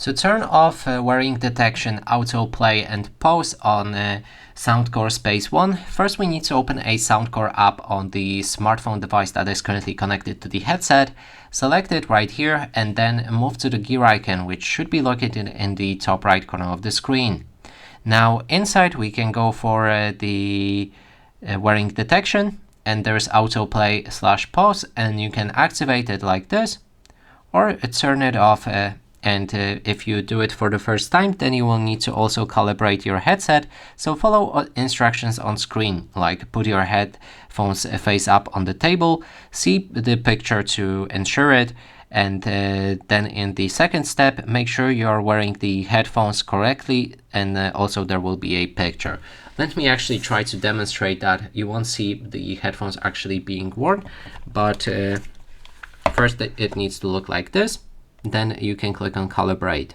To turn off wearing detection, autoplay and pause on Soundcore Space One, first we need to open a Soundcore app on the smartphone device that is currently connected to the headset. Select it right here and then move to the gear icon, which should be located in the top right corner of the screen. Now inside we can go for the wearing detection, and there's autoplay/pause, and you can activate it like this or turn it off. And if you do it for the first time, then you will need to also calibrate your headset. So follow instructions on screen, like put your headphones face up on the table, see the picture to ensure it, and then in the second step, make sure you're wearing the headphones correctly, and also there will be a picture. Let me actually try to demonstrate that. You won't see the headphones actually being worn, but first it needs to look like this. Then you can click on calibrate.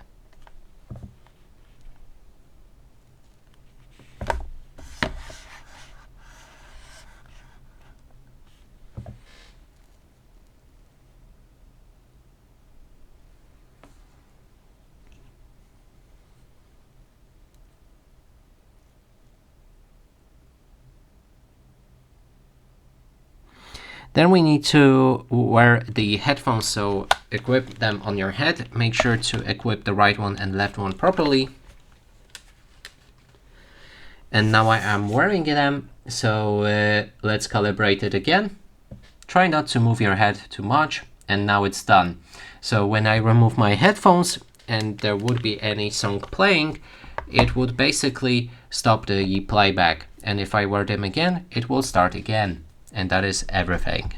Then we need to wear the headphones, so equip them on your head. Make sure to equip the right one and left one properly. And now I am wearing them, so let's calibrate it again. Try not to move your head too much, and now it's done. So when I remove my headphones and there would be any song playing, it would basically stop the playback. And if I wear them again, it will start again. And that is everything.